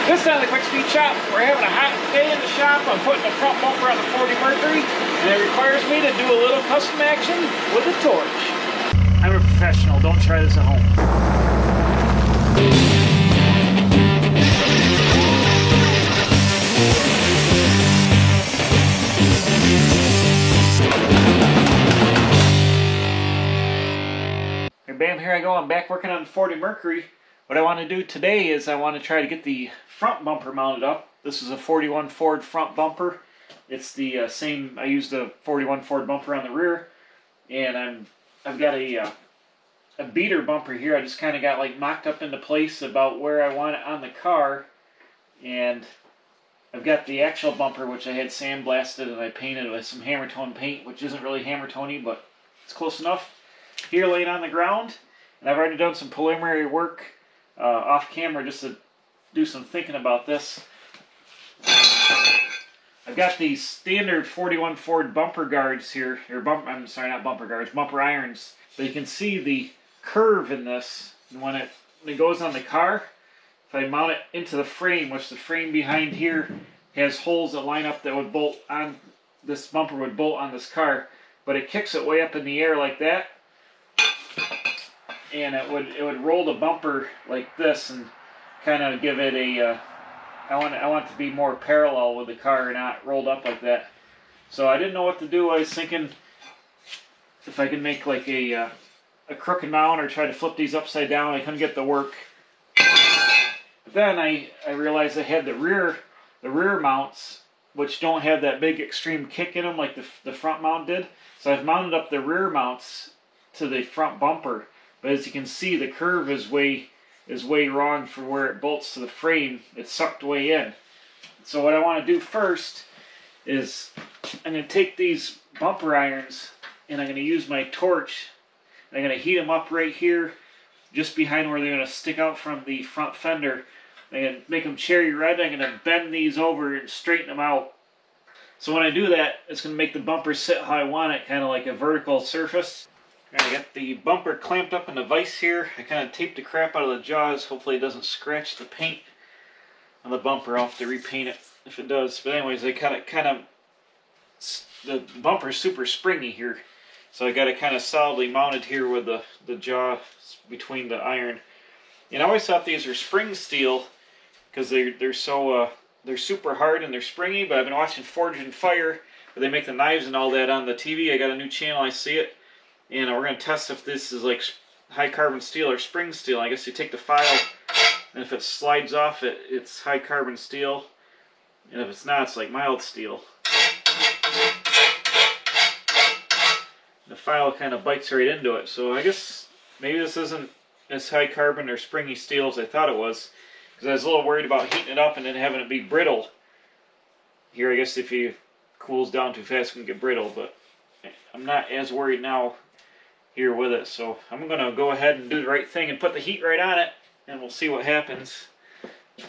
This time the Quick Speed Shop, we're having a hot day in the shop. I'm putting the front bumper on the 40 Mercury, and it requires me to do a little custom action with a torch. I'm a professional, don't try this at home. And bam, here I go, I'm back working on the 40 Mercury. What I want to do today is I want to try to get the front bumper mounted up. This is a 41 Ford front bumper. It's the same, I used the 41 Ford bumper on the rear. And I've got a beater bumper here. I just kind of got like mocked up into place about where I want it on the car. And I've got the actual bumper, which I had sandblasted and I painted with some hammer tone paint, which isn't really hammer tony, but it's close enough. Here laying on the ground. And I've already done some preliminary work off camera just to do some thinking about this. I've got these standard 41 Ford bumper guards here, or I'm sorry, not bumper guards, bumper irons. But you can see the curve in this. And when it goes on the car, if I mount it into the frame, which the frame behind here has holes that line up that would bolt on, this bumper would bolt on this car, but it kicks it way up in the air like that. And it would roll the bumper like this and kind of give it a I want it to be more parallel with the car, not rolled up like that. So I didn't know what to do. I was thinking if I could make like a crooked mount or try to flip these upside down. I couldn't get the work. But then I realized I had the rear mounts, which don't have that big extreme kick in them like the front mount did. So I've mounted up the rear mounts to the front bumper. But as you can see, the curve is way wrong for where it bolts to the frame. It's sucked way in. So what I want to do first is I'm going to take these bumper irons and I'm going to use my torch. I'm going to heat them up right here, just behind where they're going to stick out from the front fender. I'm going to make them cherry red. I'm going to bend these over and straighten them out. So when I do that, it's going to make the bumper sit how I want it, kind of like a vertical surface. I got the bumper clamped up in the vise here. I kind of taped the crap out of the jaws. Hopefully it doesn't scratch the paint on the bumper. I'll have to repaint it if it does. But anyways, I the bumper's super springy here. So I got it kind of solidly mounted here with the jaw between the iron. And I always thought these were spring steel because they're super hard and they're springy. But I've been watching Forged in Fire, where they make the knives and all that on the TV. I got a new channel, I see it. And we're going to test if this is like high carbon steel or spring steel. I guess you take the file, and if it slides off it's high carbon steel. And if it's not, it's like mild steel. The file kind of bites right into it. So I guess maybe this isn't as high carbon or springy steel as I thought it was. Because I was a little worried about heating it up and then having it be brittle. Here, I guess if it cools down too fast, it can get brittle. But I'm not as worried now here with it. So I'm going to go ahead and do the right thing and put the heat right on it. And we'll see what happens.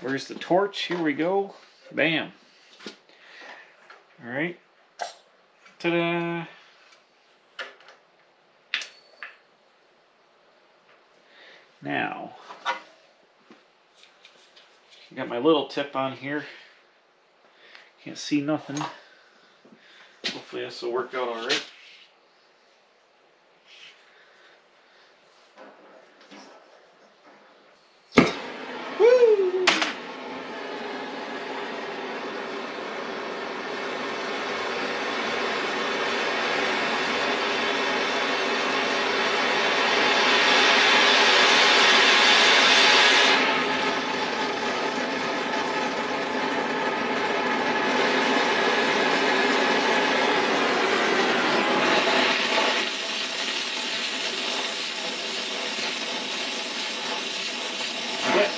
Where's the torch? Here we go. Bam. Alright. Ta-da. Now, I got my little tip on here. Can't see nothing. Hopefully this will work out alright. Woo!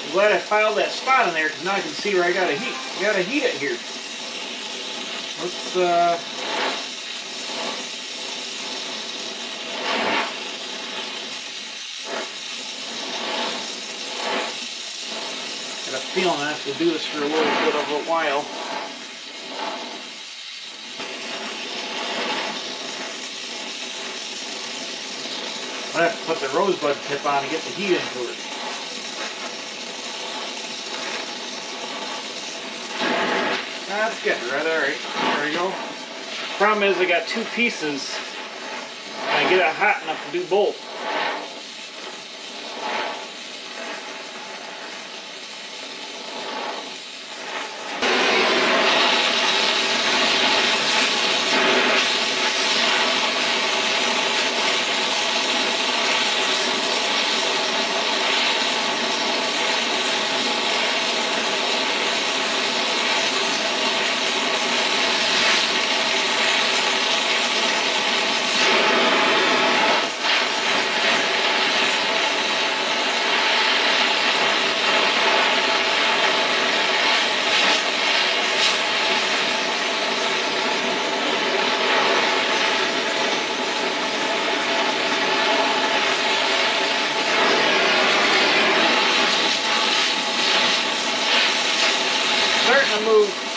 I'm glad I filed that spot in there because now I can see where I gotta heat it here. Let's got a feeling I have to do this for a little bit of a while. I have to put the rosebud tip on to get the heat into it. That's getting right. All right. There we go. Problem is, I got two pieces, and I get it hot enough to do both. Starting to move.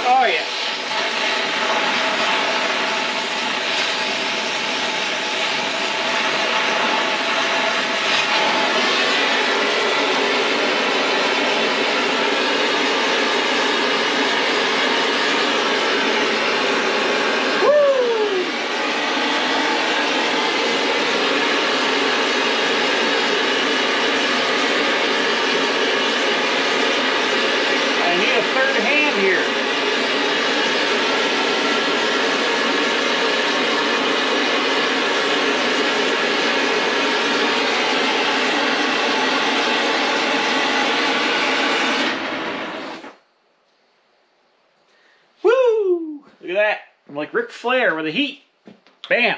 Oh yeah. I need a third hand here. Woo! Look at that. I'm like Ric Flair with the heat. Bam!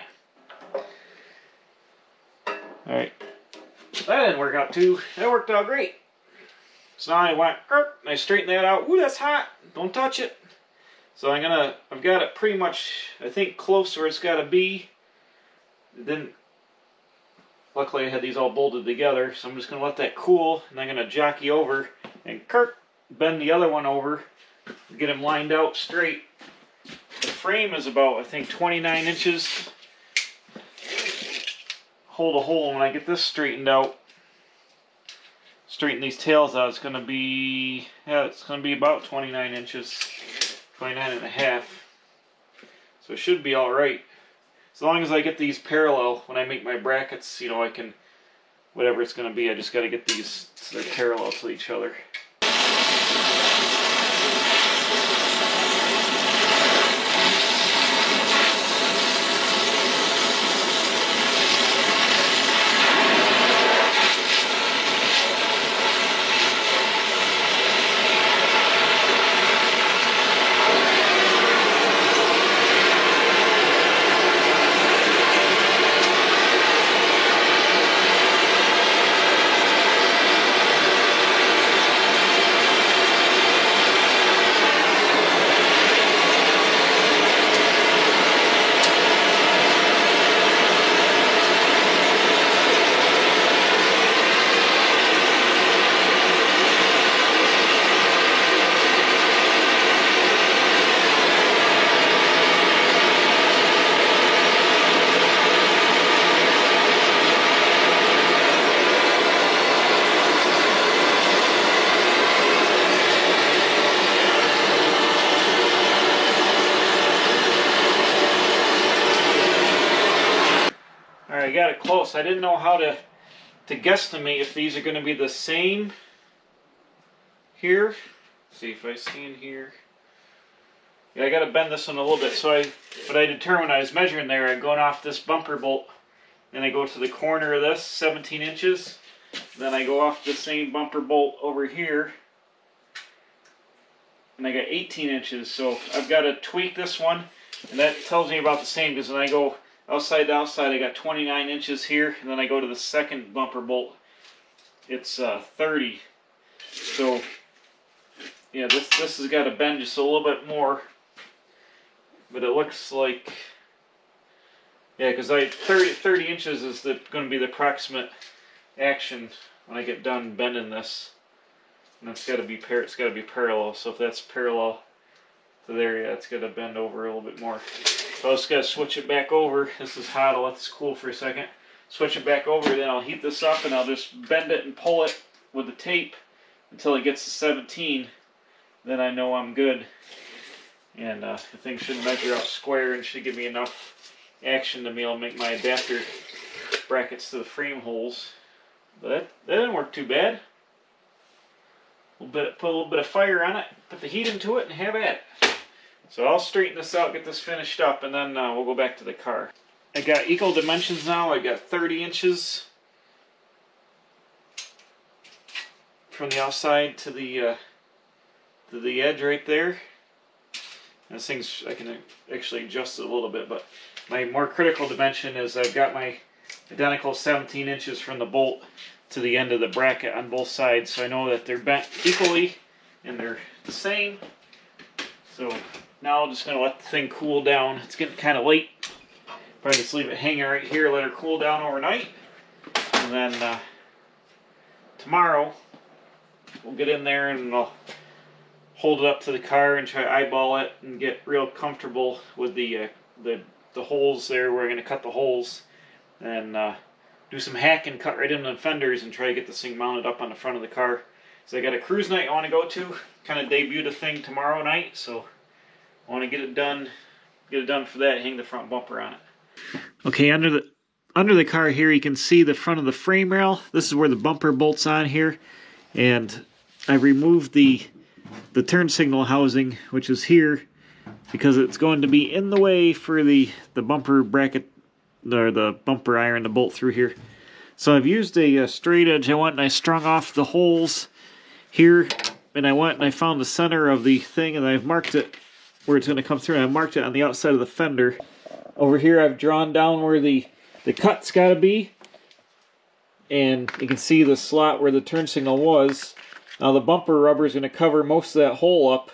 Alright. That didn't work out too. That worked out great. So now I went, and I straightened that out. Ooh, that's hot. Don't touch it. So I've got it pretty much, I think, close where it's got to be. Then, luckily I had these all bolted together, so I'm just going to let that cool, and I'm going to jockey over and bend the other one over, get them lined out straight. The frame is about, I think, 29 inches. Hold a hole when I get this straightened out. Straighten these tails out, it's going to be about 29 inches, 29 and a half. So it should be all right. As long as I get these parallel when I make my brackets, you know, I can, whatever it's going to be, I just got to get these so they're parallel to each other. I got it close. I didn't know how to guesstimate if these are going to be the same here. Let's see if I stand here. Yeah, I got to bend this one a little bit. So what I determined when I was measuring there, I'm going off this bumper bolt, then I go to the corner of this, 17 inches. Then I go off the same bumper bolt over here, and I got 18 inches. So I've got to tweak this one, and that tells me about the same, because when I go outside to outside, I got 29 inches here, and then I go to the second bumper bolt, it's 30. So yeah, this has got to bend just a little bit more, but it looks like, yeah, because 30 inches is going to be the approximate action when I get done bending this. And it's got to be parallel. So if that's parallel to there, yeah, it's got to bend over a little bit more. So I just got to switch it back over. This is hot. I'll let this cool for a second. Switch it back over, then I'll heat this up and I'll just bend it and pull it with the tape until it gets to 17. Then I know I'm good. And the thing should measure up square and should give me enough action to be able to make my adapter brackets to the frame holes. But that didn't work too bad. Put a little bit of fire on it, put the heat into it, and have at it. So I'll straighten this out, get this finished up, and then we'll go back to the car. I got equal dimensions now. I got 30 inches from the outside to the edge right there. And this thing's, I can actually adjust it a little bit, but my more critical dimension is I've got my identical 17 inches from the bolt to the end of the bracket on both sides, so I know that they're bent equally and they're the same. So now I'm just going to let the thing cool down. It's getting kind of late. Probably just leave it hanging right here, let her cool down overnight, and then tomorrow we'll get in there and I'll hold it up to the car and try to eyeball it and get real comfortable with the holes there. We're going to cut the holes and do some hacking, cut right into the fenders, and try to get this thing mounted up on the front of the car. So I got a cruise night I want to go to, kind of debut the thing tomorrow night, so I want to get it done for that, hang the front bumper on it. Okay, under the car here you can see the front of the frame rail. This is where the bumper bolts on here, and I removed the turn signal housing, which is here, because it's going to be in the way for the bumper bracket, or the bumper iron to bolt through here. So I've used a straight edge. I went and I strung off the holes here, and I went and I found the center of the thing, and I've marked it where it's going to come through, and I marked it on the outside of the fender. Over here I've drawn down where the cut's got to be, and you can see the slot where the turn signal was. Now the bumper rubber is going to cover most of that hole up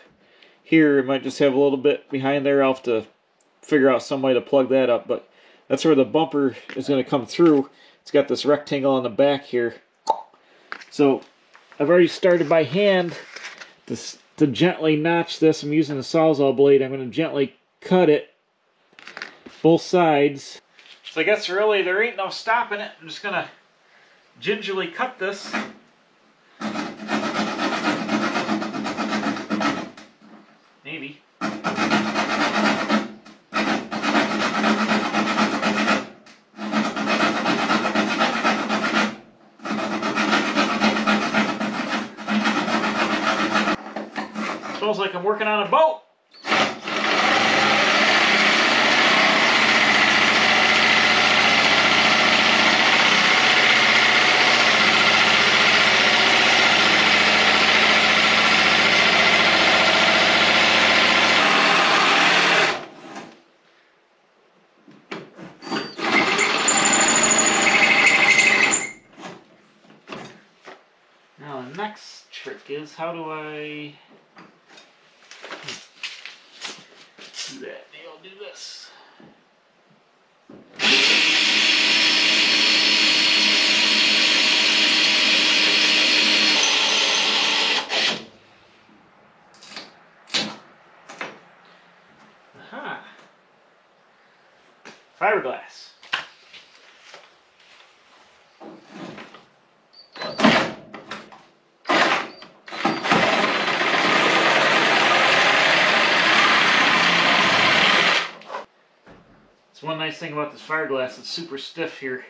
here. It might just have a little bit behind there. I'll have to figure out some way to plug that up, but that's where the bumper is going to come through. It's got this rectangle on the back here. So I've already started by hand to gently notch this. I'm using the Sawzall blade. I'm going to gently cut it both sides. So I guess really there ain't no stopping it. I'm just going to gingerly cut this. Maybe. Feels like I'm working on a boat. Now the next trick is, how do I do that? Maybe I'll do this. Aha! Fiberglass. One nice thing about this fiberglass, it's super stiff here.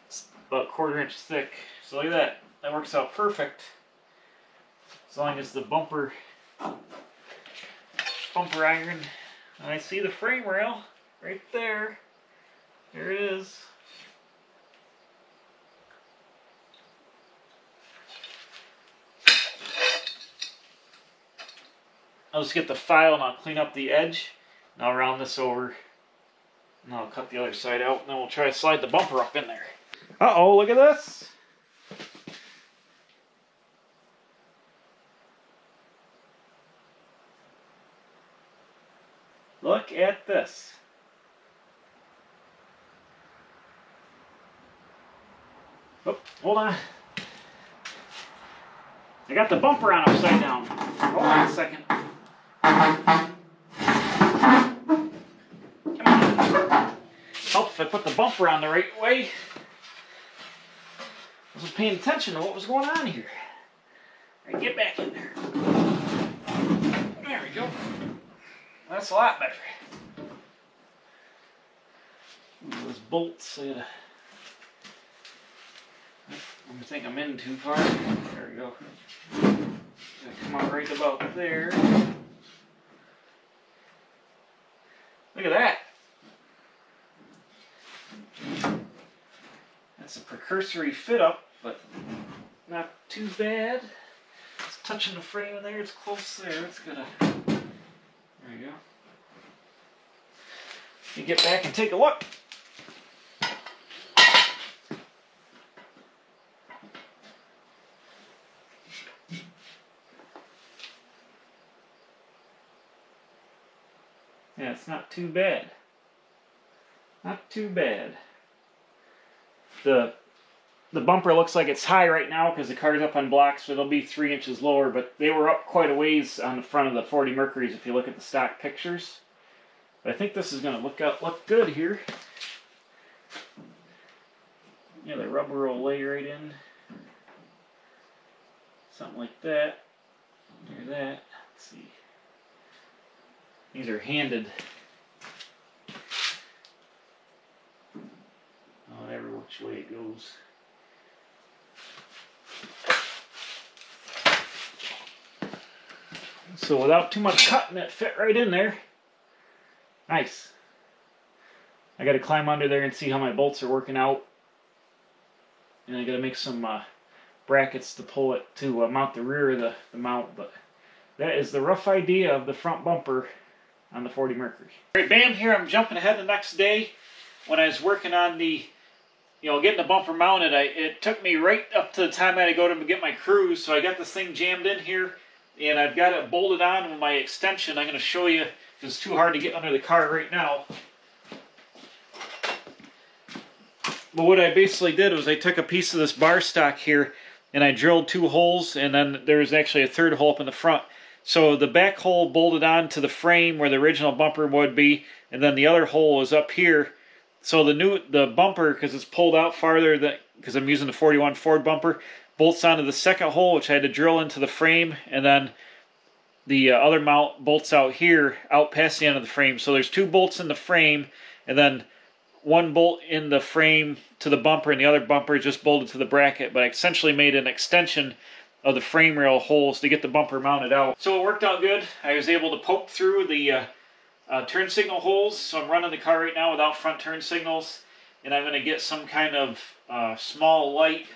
It's about 1/4 inch thick. So look at that. That works out perfect. As long as the bumper iron, and I see the frame rail right there. There it is. I'll just get the file and I'll clean up the edge. And I'll round this over, and I'll cut the other side out, and then we'll try to slide the bumper up in there. Uh-oh, look at this! Look at this. Oh, hold on. I got the bumper on upside down. Hold on a second. Come on. Help if I put the bumper on the right way. I wasn't paying attention to what was going on here. All right, get back in there. There we go. That's a lot better. Ooh, those bolts, I think I'm in too far. There we go. Come out right about there. Look at that. That's a precursory fit up, but not too bad. It's touching the frame in there. It's close there. It's gonna. There you go. You get back and take a look. Yeah, it's not too bad. Not too bad. The bumper looks like it's high right now because the car's up on blocks, so it'll be 3 inches lower, but they were up quite a ways on the front of the 40 Mercuries if you look at the stock pictures. But I think this is going to look good here. Yeah, the rubber will lay right in. Something like that. There's that. Let's see. These are handed. Whatever which way it goes. So without too much cutting, it fit right in there. Nice. I got to climb under there and see how my bolts are working out. And I got to make some brackets to pull it to mount the rear of the mount. But that is the rough idea of the front bumper on the 40 Mercury. All right, bam, here I'm jumping ahead the next day. When I was working on the, getting the bumper mounted, it took me right up to the time I had to go to get my cruise. So I got this thing jammed in here, and I've got it bolted on with my extension. I'm going to show you, because it's too hard to get under the car right now. But what I basically did was I took a piece of this bar stock here, and I drilled 2 holes, and then there's actually a 3rd hole up in the front. So the back hole bolted on to the frame where the original bumper would be, and then the other hole is up here. So the bumper, because it's pulled out farther, because I'm using the 41 Ford bumper, bolts onto the 2nd hole, which I had to drill into the frame, and then the other mount bolts out here, out past the end of the frame. So there's 2 bolts in the frame, and then 1 bolt in the frame to the bumper, and the other bumper just bolted to the bracket. But I essentially made an extension of the frame rail holes to get the bumper mounted out. So it worked out good. I was able to poke through the turn signal holes, so I'm running the car right now without front turn signals, and I'm going to get some kind of small light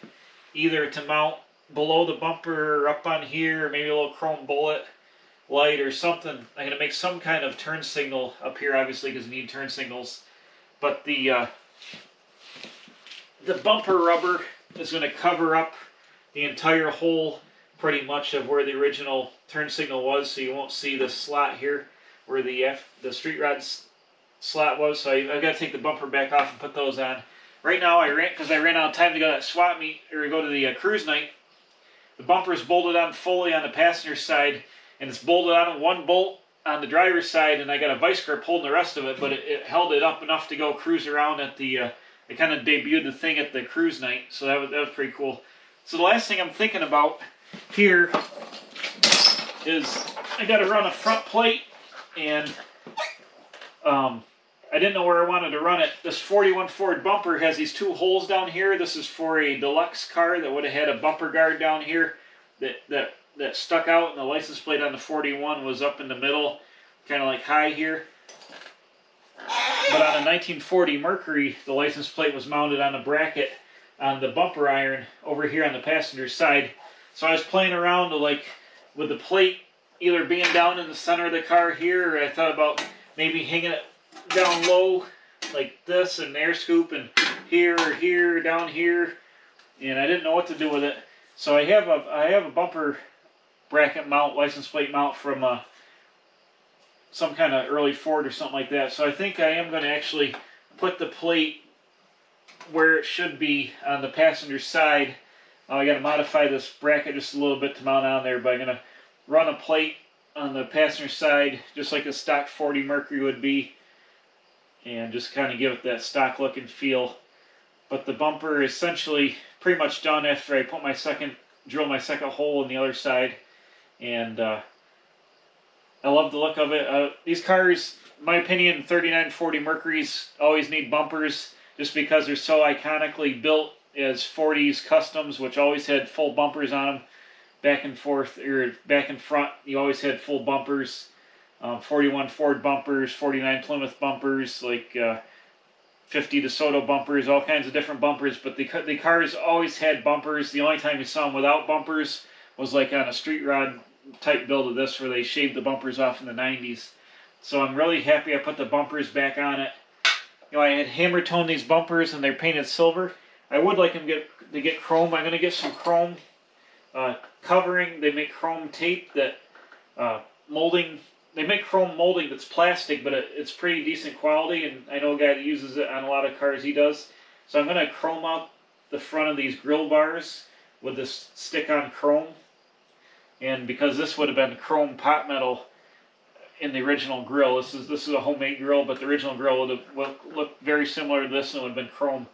either to mount below the bumper or up on here, maybe a little chrome bullet light or something. I'm going to make some kind of turn signal up here, obviously, because you need turn signals. But the bumper rubber is going to cover up the entire hole pretty much of where the original turn signal was, so you won't see the slot here where the street rod slot was. So I've got to take the bumper back off and put those on. Right now, because I ran out of time to go to that swap meet or go to the cruise night, the bumper is bolted on fully on the passenger side, and it's bolted on 1 bolt on the driver's side, and I got a vice grip holding the rest of it, but it held it up enough to go cruise around at the. I kind of debuted the thing at the cruise night, so that was pretty cool. So the last thing I'm thinking about here is I got to run a front plate, and I didn't know where I wanted to run it. This 41 Ford bumper has these 2 holes down here. This is for a deluxe car that would have had a bumper guard down here that stuck out, and the license plate on the 41 was up in the middle, kind of like high here. But on a 1940 Mercury, the license plate was mounted on a bracket on the bumper iron over here on the passenger side. So I was playing around with the plate either being down in the center of the car here, or I thought about maybe hanging it down low like this and air scoop and here or here, down here, and I didn't know what to do with it. So I have a bumper bracket mount, license plate mount from some kind of early Ford or something like that. So I think I am going to actually put the plate where it should be on the passenger side. I got to modify this bracket just a little bit to mount on there, but I'm going to run a plate on the passenger side just like a stock 40 Mercury would be, and just kind of give it that stock look and feel. But the bumper is essentially pretty much done after I put drill my second hole in the other side, and I love the look of it. These cars, in my opinion, 3940 Mercuries always need bumpers just because they're so iconically built as 40s customs, which always had full bumpers on them. Back and forth, or back and front, you always had full bumpers. 41 Ford bumpers, 49 Plymouth bumpers, like 50 DeSoto bumpers, all kinds of different bumpers. But the cars always had bumpers. The only time you saw them without bumpers was like on a street rod type build of this, where they shaved the bumpers off in the 90s. So I'm really happy I put the bumpers back on it. You know, I had hammer toned these bumpers and they're painted silver. I would like them to get chrome. I'm going to get some chrome covering. They make chrome tape that molding. They make chrome molding that's plastic, but it's pretty decent quality, and I know a guy that uses it on a lot of cars. He does. So I'm going to chrome out the front of these grill bars with this stick-on chrome, and because this would have been chrome pot metal in the original grill. This is a homemade grill, but the original grill would have looked very similar to this, and it would have been chrome.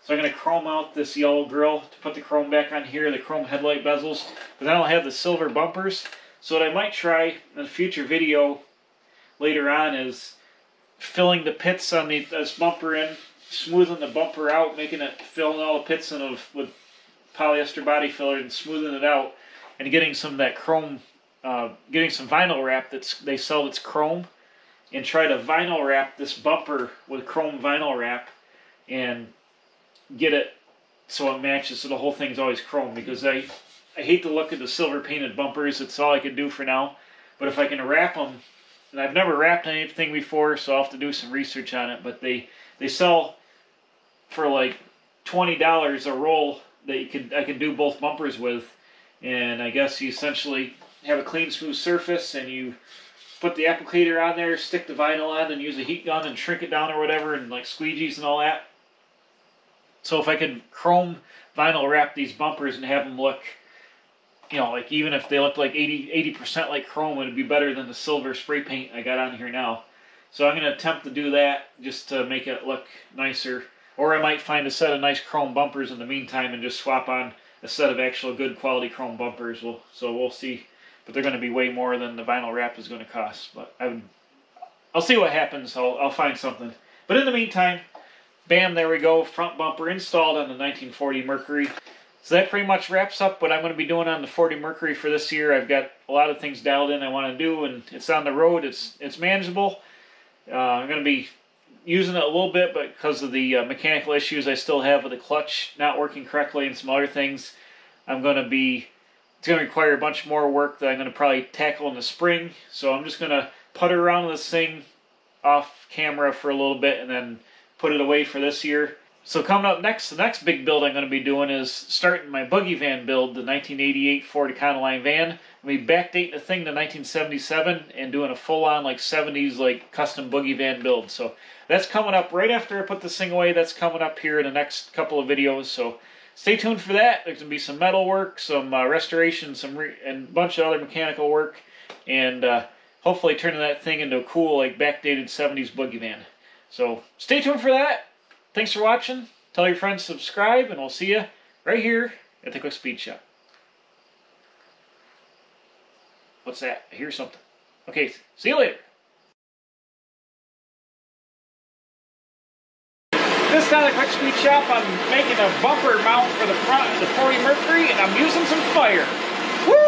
So I'm going to chrome out this yellow grill to put the chrome back on here, the chrome headlight bezels, but then I'll have the silver bumpers. So what I might try in a future video later on is filling the pits on this bumper in, smoothing the bumper out, filling all the pits in with polyester body filler and smoothing it out, and getting some of that chrome, getting some vinyl wrap they sell that's chrome, and try to vinyl wrap this bumper with chrome vinyl wrap and get it so it matches, so the whole thing's always chrome, because I hate the look of the silver painted bumpers. It's all I can do for now. But if I can wrap them, and I've never wrapped anything before, so I'll have to do some research on it, but they sell for like $20 a roll that I can do both bumpers with. And I guess you essentially have a clean, smooth surface, and you put the applicator on there, stick the vinyl on, and use a heat gun and shrink it down or whatever, and like squeegees and all that. So if I could chrome vinyl wrap these bumpers and have them look, you know, like even if they look like 80% like chrome, it would be better than the silver spray paint I got on here now. So I'm going to attempt to do that just to make it look nicer. Or I might find a set of nice chrome bumpers in the meantime and just swap on a set of actual good quality chrome bumpers. So we'll see. But they're going to be way more than the vinyl wrap is going to cost. But I'll see what happens. I'll find something. But in the meantime, bam, there we go. Front bumper installed on the 1940 Mercury. So that pretty much wraps up what I'm going to be doing on the 40 Mercury for this year. I've got a lot of things dialed in I want to do, and it's on the road. It's manageable. I'm going to be using it a little bit, but because of the mechanical issues I still have with the clutch not working correctly and some other things, it's going to require a bunch more work that I'm going to probably tackle in the spring. So I'm just going to putter around with this thing off camera for a little bit and then put it away for this year. So coming up next, the next big build I'm going to be doing is starting my buggy van build, the 1988 Ford Econoline van. I'm going to be backdating the thing to 1977 and doing a full-on like 70s like custom buggy van build. So that's coming up right after I put this thing away. That's coming up here in the next couple of videos. So stay tuned for that. There's going to be some metal work, some restoration, and a bunch of other mechanical work, and hopefully turning that thing into a cool like backdated 70s buggy van. So stay tuned for that. Thanks for watching. Tell your friends to subscribe, and we'll see you right here at the Quick Speed Shop. What's that? I hear something. Okay, see you later. This time at the Quick Speed Shop, I'm making a bumper mount for the front of the 40 Mercury, and I'm using some fire. Woo!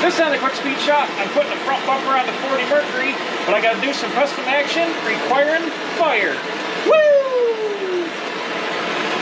This time at the Quick Speed Shop, I'm putting the front bumper on the 40 Mercury, but I got to do some custom action requiring fire. Woo!